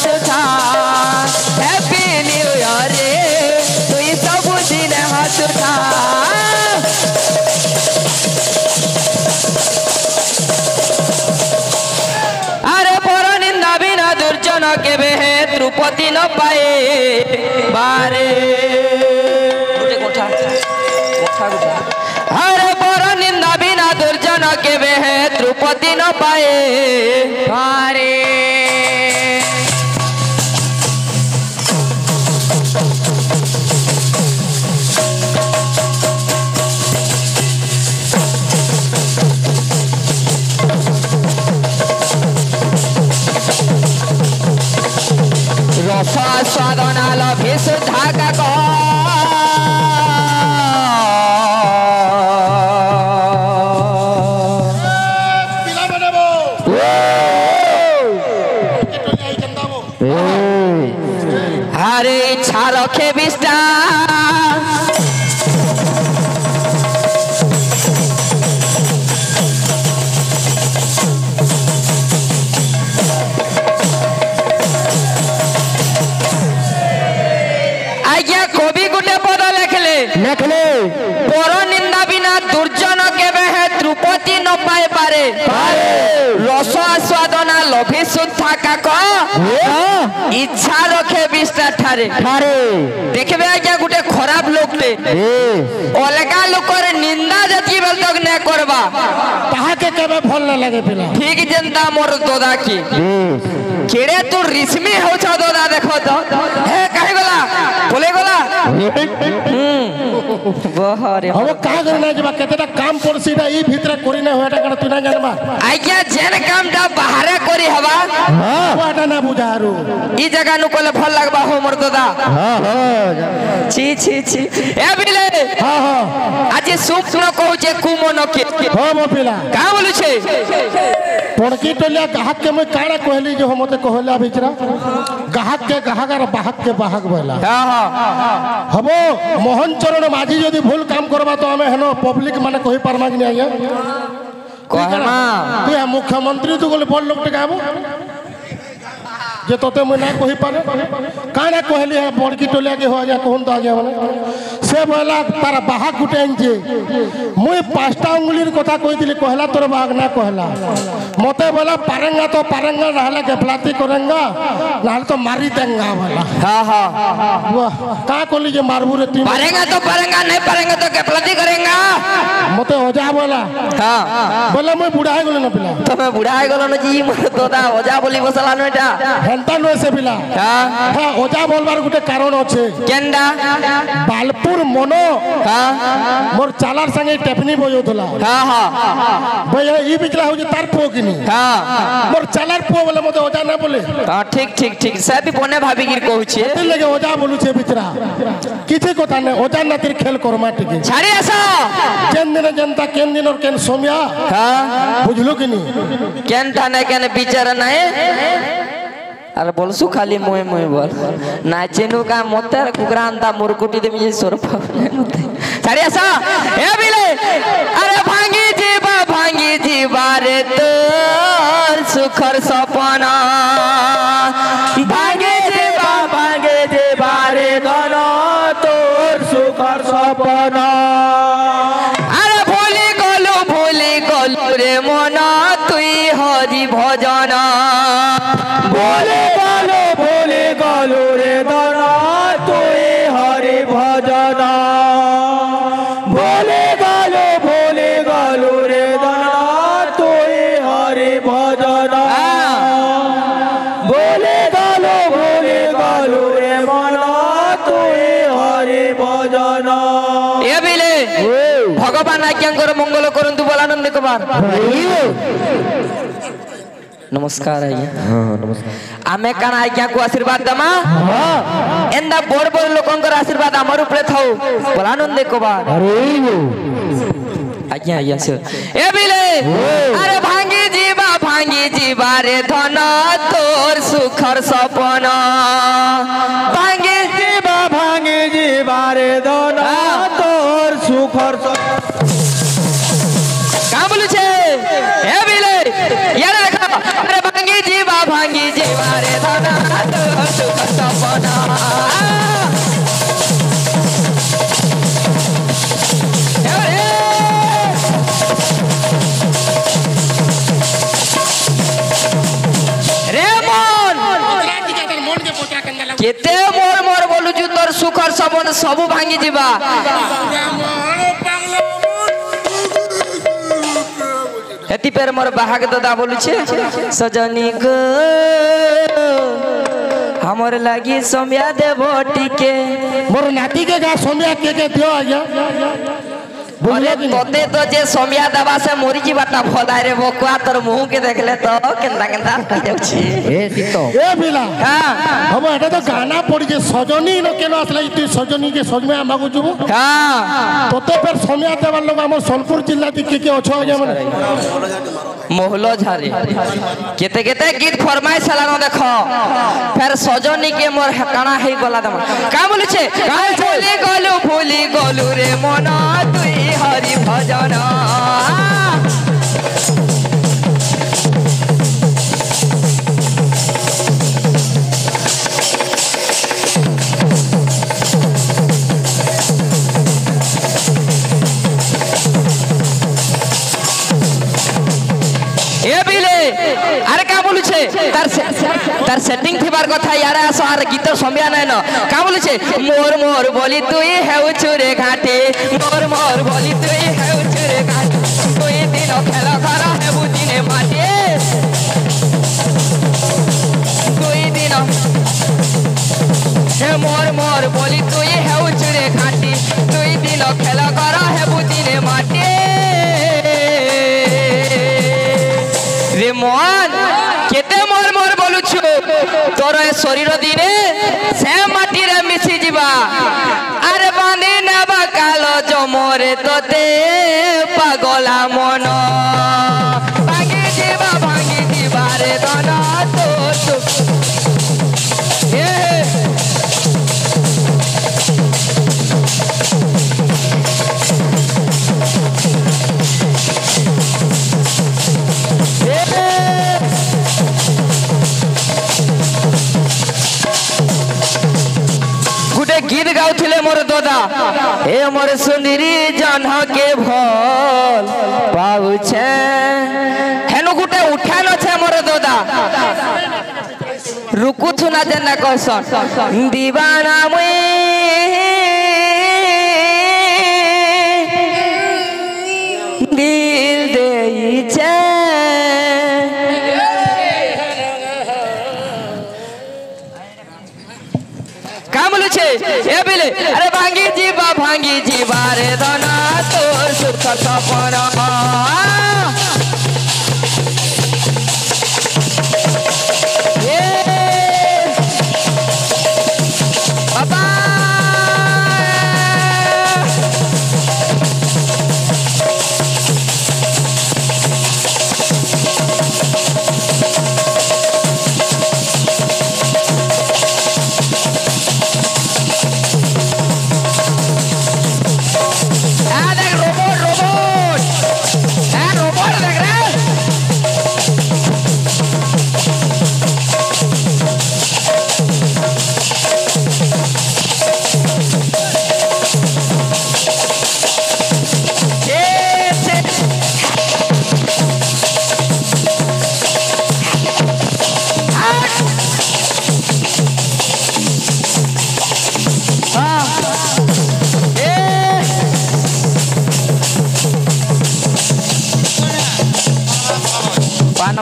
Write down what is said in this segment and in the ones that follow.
हसुथा happy new year रे तुई सब दिन हसुथा अरे पर निंदा बिना दुर्जन केबे है त्रुपति न पाए बारे अरे पर निंदा बिना दुर्जन केबे है त्रुपति न पाए बारे रस स्वादना लभे सुधा का हरे इच्छा रखे विष्टा आज्ञा कवि गुटे पद लिखले पर निंदा बिना दुर्जन केबे है त्रुपति न पाए पारे रस आस्वादना लभे सुधा काक इच्छा रखे विष्टा ठारे देखबे आज्ञा गुटे खराब लोकटे अलगा लोकर निंदा जति बेल तक न करबा ताहा के केबे भल न लागे पिला ठीक जनता मोर दोदा की केड़े तू रिस्मी हो छ दोदा देखो तो हे काहे गला बोले गला बहरे हम का करना जबा केतेटा काम पड़सीटा ई भीतर करी ना होटा कण तू ना जानबा आज्ञा जेन कामटा बाहरे करी हवा ओटा ना बुझारू ई जगह नु कोले भल लागबा हो मोर दोदा छी छी छी ए बिले आज सुप न कहू जे कुमन के हो मो पिला का बोलु छे पड़की टोलिया गाहक के मैं काड़ा कहली जो हमते कहला बिचरा गाहक के गाहक बाहक के बाहक बोला हबो मोहन चरण माझी यदि भूल काम करबा तो हमें हेनो पब्लिक माने कहि पारमा कि नहीं कहमा तू मुख्यमंत्री तू गोले बड़ लोग टकाबो जे तोते मैं ना कहि पारे काना कहली है बड़की टोलिया के हो जा कोन तो आ गया माने से बोला तार बाहा गुटे जे मुई पांचटा उंगलीर कथा कहि दिली कहला तोर बाग ना कहला मते बोला पारेंगा तो पारेंगा रहला गफलाती करेंगा नाल तो मारी देंगा बोला वाह का कहली जे मारबू रे तीन पारेंगा तो पारेंगा नहीं पारेंगा तो गफलाती करेंगा मते ओजा बोला बोला मैं बूढ़ा है गेलो ना पिला तो मैं बूढ़ा है गेलो ना जी मोर दोदा ओजा बोली बसला न एटा हेंता न से पिला हां ओजा बोलबार गुटे कारण আছে केंडा बालपुर मनो मोर चालार संगे टेपनी बजोतला भैया ई बिकला हो जे तार पो किनी मोर चालार पो बोले मते ओजा ना बोले ठीक ठीक ठीक से भी बने भाभी गिर कहू छे ते लगे ओजा बोलू छे बिचरा किछि कथा ने ओजा ना तिर खेल करमा टिके छाड़ी आसा केन दिन जनता केन दिन और केन सोमिया बुझलो किनी केन थाने केन बिचारा नाही अरे बोलसु खाली मोय मोय बोल नाचेनु का मोते कुकरांता मुरकुटी दे मिजे सोर मते छाड़ी आसा ए बिले अरे भांगी जीवा रे तोर सुखर सपना भांगे जीवा रे दोनो तोर सुखर सपना अरे भूली गलु रे मना तुई हरि भजन भूली गलु रे दोनो तुई हरि भजन भूली गलु रे दोनो तुई हरि भजन भूली गलु रे मना तुई हरि भजन ए बिले भगवान आज्ञाकर मंगल करंतु बोलानंद कुमार नमस्कार आज्ञा नमस्कार आमे काना आज्ञा को आशीर्वाद दमा एंदा बड़ बड़ लोकंकर आशीर्वाद हमर ऊपर थाउ बोलानंद कुमार आज्ञा आज्ञा से ए बिले अरे भांगी जीवा रे धन तोर सुखर सपना भांगी जीवा रे धन तोर सुखर का बोलू छे ए बिले यार देखा अरे भांगी जीवा रे धन केते मोर मोर बोलुछु तोर सुखर सबन सबु भांगी जीवा हेती पेर मोर बाहाग दादा बोलुछे सजनी गो हमर लागी सोमिया देबो टिके मोर नाती के गा सोमिया के दियो आज्ञा अरे तोते तो जे सोमिया दबा से मोरी जी बाटा भोदाय रे बकुआ तोर मुंह के देखले तो केंदा केंदा जाउछि ए सीतो ए बिला हां हम एटा तो गाना पड़ी जे सजनी न केनो असला तू सजनी के सजमे मागु जुबो हां तोते पर सोमिया देवा लोग हमर सोनपुर जिला के अछो आज्ञा माने मोहलो झारी केते केते गीत फरमाइश लानो देखो फिर सजनी के मोर काना हे गला दमा का बोले छे भूली गलु रे मन तुई हरि भजन ए बिले अरे का बोलु छे तार सेटिंग थिबार कथा यारे आसो आर गीत समया नै न का बोलु छे मोर मोर बोली तुई हेउ छुरे घाटे मोर मोर बोली तुई हेउ छुरे घाटे तुई दिन खेला खरा हे बुदिने माटे तुई दिन हे मोर मोर बोली तुई हेउ छुरे घाटे तुई दिन खेला खरा हे बुदिने माटे रे मन केते मोर मोर बोलुछु तोर ए शरीर दिने से माटी रे मिसी जीवा अरे बांधी नेबा कालो जमरे तोते पागला मन भांगी जीवा रे दना तो गीत गाउथिले मोर दादा ए मोर सुंदरी जन्ह के भल पाउछे हेनु गुटे उठान छे मोर दादा रुकु थुना देना कहसन दीवाना मुई दिल देई छे ए बिले अरे भांगी जीवा रे दना तोर सुख सपना बाबा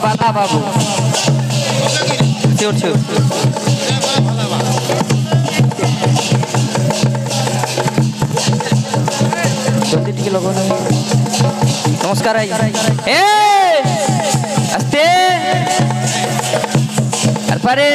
बाला बाबू छोड़ छोड़ जल्दी टिके लगो नमस्कार आई ए आस्ते अरे पारे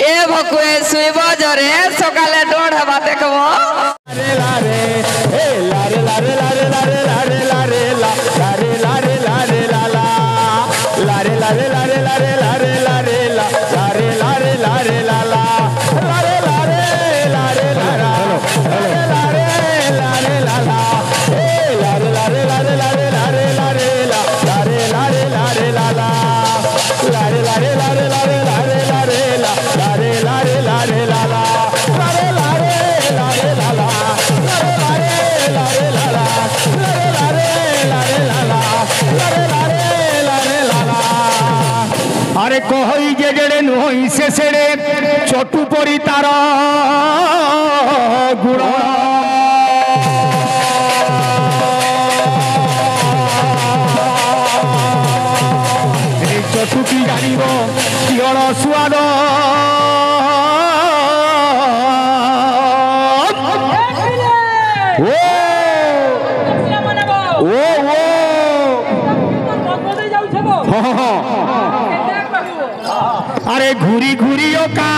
हे भकुए सुइब जरे सकाले डोढ़ हवा देखबो लारे लारे ए लारे लारे लारे लारे लारे लारे लारे लारे लारे लाला लारे लारे लारे लारे लारे लारे लारे लारे लारे लाला लारे लारे लारे लारे लारे ଗୁଣ ଚଟୁକି ଜାଣିବ କିଅଣ ସୁଆଦ আরে ঘুরি ঘুরি ও কা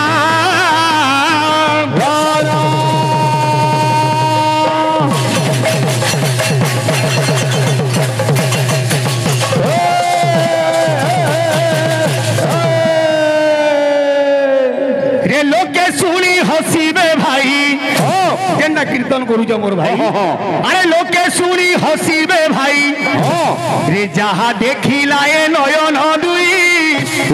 রে লোকে শুনি হসিবে ভাই কেনটা কীর্তন করুছ মোর ভাই আরে লোকে শুনি হসিবে ভাই রে যাহা দেখিলা এ নয়ন দুই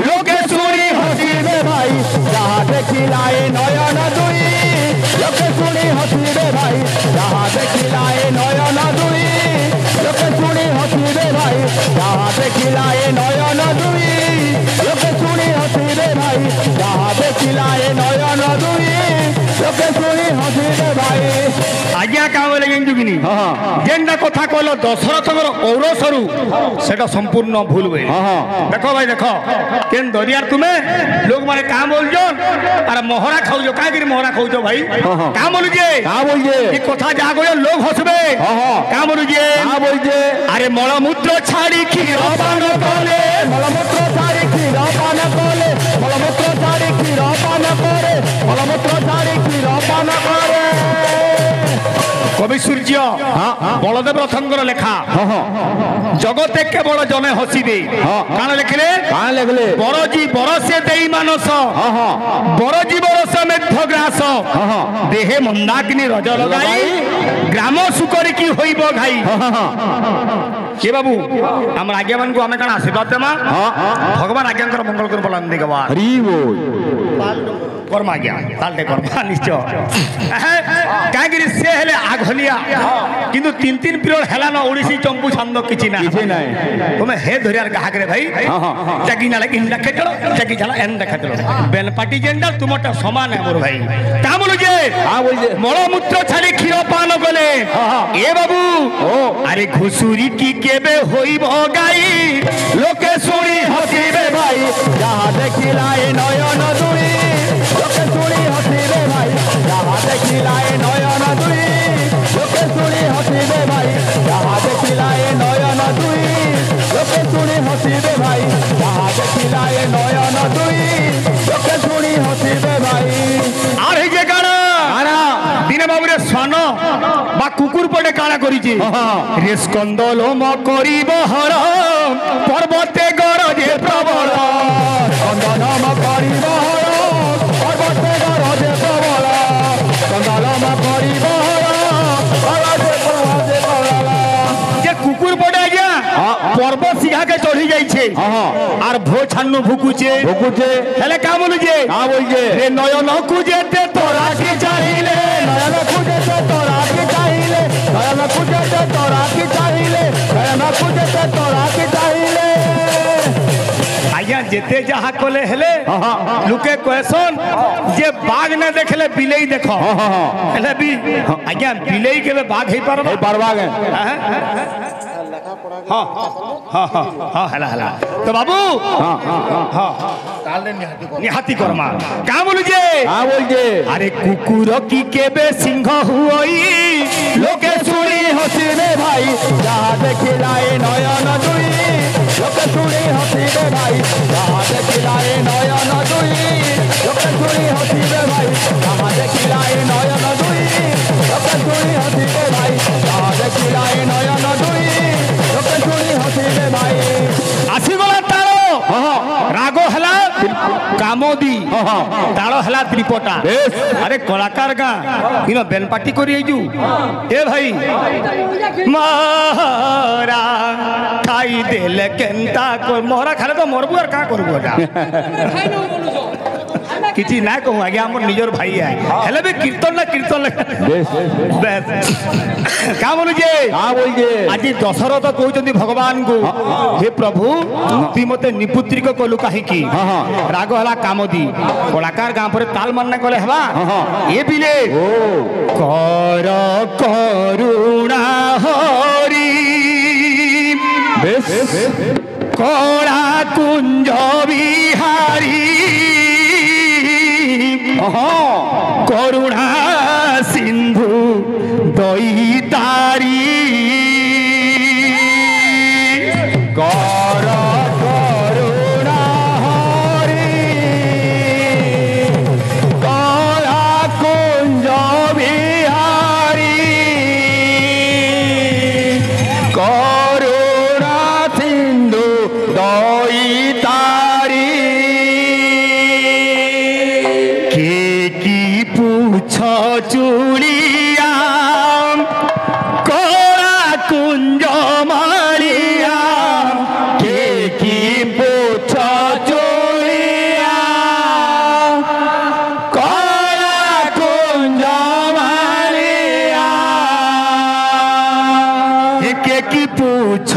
লোকে শুনি হসিবে ভাই যাহা দেখিলা এ নয়ন দুই লোকে শুনি হসিবে ভাই যাহা দেখিলা এ নয়ন দুই লোকে শুনি হসিবে ভাই যাহা দেখিলা এ নয়ন দুই লোকে শুনি হসিবে ভাই যাহা দেখিলা এ নয়ন দুই লোকে শুনি হসিবে ভাই আজ্ঞা কাম লাগেন যুগিনি যেটা কথা কল দশরথর ঔরসরু সেটা সম্পূর্ণ ভুল ভাই দেখো ভাই দেখো কেন দরিয়ার তুমি লোক মানে কাম বলছন আর মহরা খাওছ কাহিকি মহরা খাওছ ভাই কাম বলুছে এই কথা যা কই লোক হসবে কাম বলুছে আরে মলমূত্র ছাড়ি ক্ষীর পান কলে মলমূত্র ছাড়ি ক্ষীর পান কলে মলমূত্র ছাড়ি ক্ষীর পান করে মলমূত্র ছাড়ি ক্ষীর পান করে কবি সূর্য বলদেব রথঙ্কর লেখা জগতে কেবল জনে হসিবে কাণ লেখিলে বরজি বরসে দেই মানস বরজি বরস মেধ্য গ্রাস দেহে মন্দাগ্নি রজ লগাই গ্রাম সুকরি কি হইব ঘাই কে বাবু আমার আজ্ঞা মানকু আমি কাণ আশীর্বাদ দেমা ভগবান আজ্ঞাঙ্কর মঙ্গল করে বলান দিগবা কর্মা আজ্ঞা তালটে কর্মা নিশ্চয় কাহিকি সে হেলে আঘলিয়া কিন্তু তিন তিন পিরিয়ড হেলানো ওড়িশি চম্পু ছন্দ কিছু না তুমি হে ধরিয়ার গাহাকরে ভাই জাগি নালে ইন্ডা খেটলো জাগি ঝালা এন্ডা খেটলো বেন পাটি জেন্ডাল তোমারটা সমান মোর ভাই তা বলু যে মলমূত্র ছাড়ি ক্ষীর পান গলে এ বাবু আরে ঘুষুরি কি কেবে হইব গাই লোকে শুনি হসিবে ভাই যাহা দেখিলা এ নয়ন দুই লোকে শুনি হসিবে ভাই যাহা দেখিলা এ নয়ন দুই লোকে শুনি হসিবে ভাই যাহা দেখিলা এ নয়ন দুই লোকে শুনি হসিবে ভাই যাহা দেখিলা এ নয়ন দুই লোকে শুনি হসিবে ভাই আর এই যে গানা দিনে বাবুরে স্বর্ণ বা কুকুর পড়ে কানা করিছে রে স্কন্দল ম করিব হর পর্বতে গরজে প্রবল স্কন্দল ম করিব হর পর্বতে গরজে প্রবল স্কন্দল ম করিব যে কুকুর পড়ে আজ্ঞা পর্বত শিখাকে চড়ি যাইছে আর ভো ছান্নু ভুকুছে হেলে কা বলুছে রে নয়ন খুঁজেতে তোরা কি চাইলে নয়ন খুঁজেতে তোরা কি চাইলে নয়ন খুঁজেতে তোরা কি চাইলে নয়ন খুঁজেতে তোরা কি চাইলে আজ্ঞা যেতে যাহা কলে হেলে লোকে কয়েছন যে বাঘ না দেখলে বিলেই দেখ হেলে বি আজ্ঞা বিলেই কেবে বাঘ হই পারবা পারবা তো বাবু নিহাতি কর্মা কা বলুছে আরে কুকুর কি কেবে সিংহ হুই লোকে শুনি হসিবে ভাই যাহা দেখিলা এ নয়ন দুই লোকে শুনি হসিবে ভাই যাহা দেখিলা এ নয়ন দুই লোকে শুনি হসিবে ভাই যাহা দেখিলা এ নয়ন দুই লোকে শুনি হসিবে ভাই যাহা দেখিলা এ নয়ন দুই লোকে শুনি হসিবে ভাই আসিগলা তার রাগ হেলা কামদি তাল হেলা ত্রিপটা আরে কলাকার গা ইনো বেনপাটি করি আইজু এ ভাই মারা খাই দেলে কেনতা মরা খালে তো মরবু আর কা করবু এটা किसी ना कहूँ आज्ञा आम निजर भाई है हेले भी कीर्तन ना कीर्तन बेस क्या बोलुजे आज दशरथ कहते भगवान को हे प्रभु तु मते निपुत्रिक कलु कहीं राग है कामदी कलाकार गाँव पर ताल मानना कले हवा ये बिले कर करुणा हरि कला कुंज बिहारी करुणा सिंधु दैतारी कर करुणा हरि कला कुंज बिहारी करुणा सिंधु दैतारी की पूछ चूड़िया कला कुंज मारिया के की पूछ चूड़िया कला कुंज मारिया के की पूछ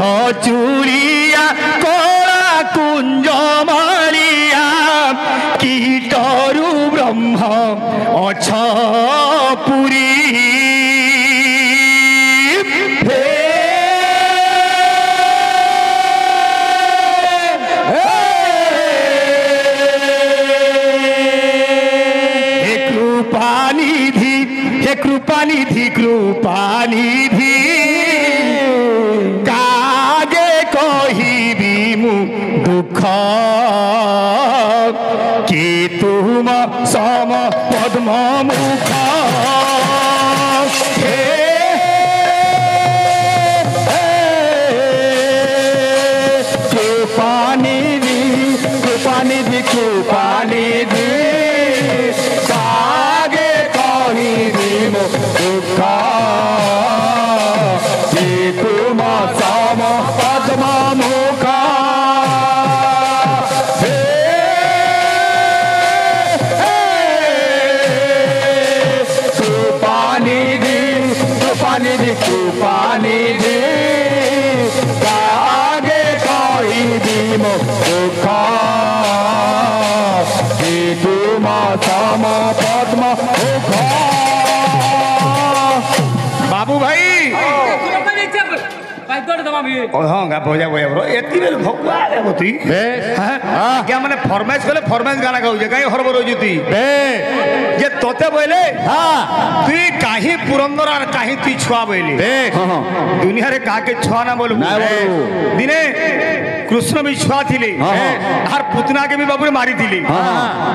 चूड़िया कला कुंज मारिया कीटरु ब्रह्म अछ पुरी कृपानिधि कृपानिधि कागे कहिबी मु दुख कि तुम सम पद्म मुख कृपानिधि कृपानिधि कृपानिधि कागे कहिबी मु दुख कि तुम सम पद्म मुख कृपानिधि कागे कहिबी मु दुख कि तुम सम पद्म मुख बाबू भाई हाँ गा बजा बजा ब्रो एति बेल भगवा रे मती हां क्या माने फरमाइश कले फरमाइश गाना गाउ जे काई हरबर हो जती जे तोते बोले हां तू काहे पुरंदर और काहे तू छुआ बोले देख दुनिया रे का के छुआ ना बोलू दिने कृष्ण भी छुआ थिले हर पुतना के भी बाबू रे मारी थिले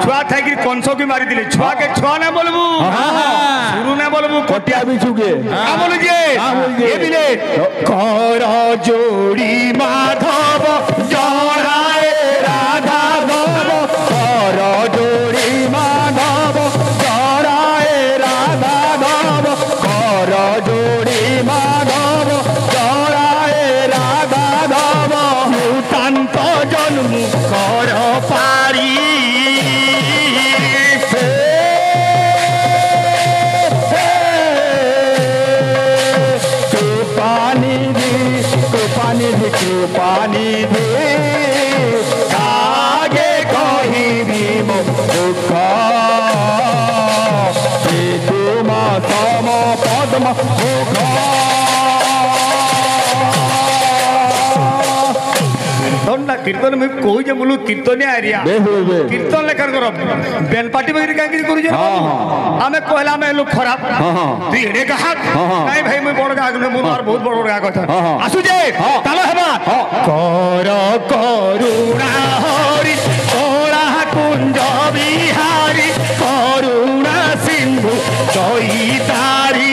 छुआ थाई कि कंसो के मारी थिले छुआ के छुआ ना बोलबू शुरू ना बोलबू कोटिया भी छुके का बोलू जे ये बिले कर जोड़ी माधव जड़ाए राधा गव कर जोड़ी माधव जड़ाए राधा गव कर जोड़ी माधव जड़ाए राधा गव मुतांत जन्म कर पारी कृपानिधि कागे कहिबी मु दुख कि तुम सम पद्म मुख कीर्तन में कोई जे बोलू कीर्तन एरिया कीर्तन लेकर करो बेन पार्टी वगैरह काहे करू जे हमें कहला में लोग खराब तू एडे कहा नहीं भाई मैं बड़ गा मु मार बहुत बड़ गा कथा आसु जे तालो हेबा कर करुणा हरि कला कुंज बिहारी करुणा सिंधु दैतारी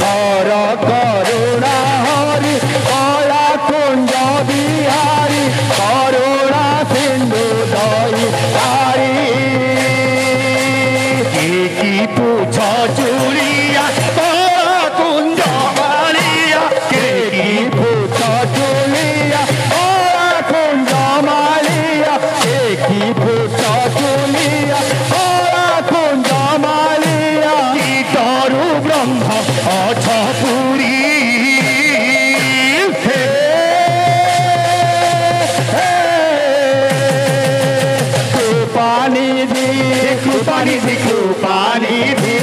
कर करुणा हरि कला कुंज बिहारी करुणा सिंधु दैतारी की पूछ चूड़िया कला कुंज मालिया की पूछ चूड़िया कला कुंज मालिया की पूछ নিধি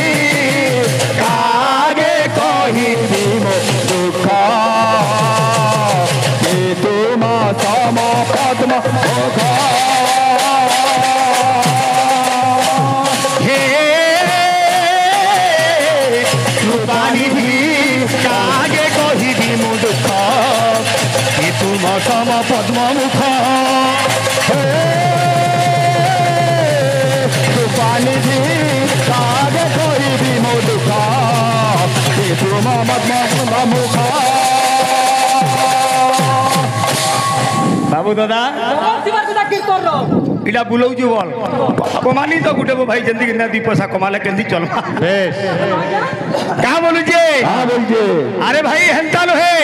কাগে কহিবি মো দুঃখ এ তোমা সম পদ্ম মুখ হে কৃপানিধি কাগে কহিবি মো দুঃখ এ তোমা সম পদ্ম মুখ হে কৃপানিধি কাগে কহিবি মো দুঃখ এ তোমা পদ্ম মুখ বাবু দাদা এটা বুলাউଛୁ বল কমানি তো গুটে ভাই যেমনি না দুই পয়সা কমালে কেমনি চলবা কাহা বলুছে আরে ভাই হেন্তা নহে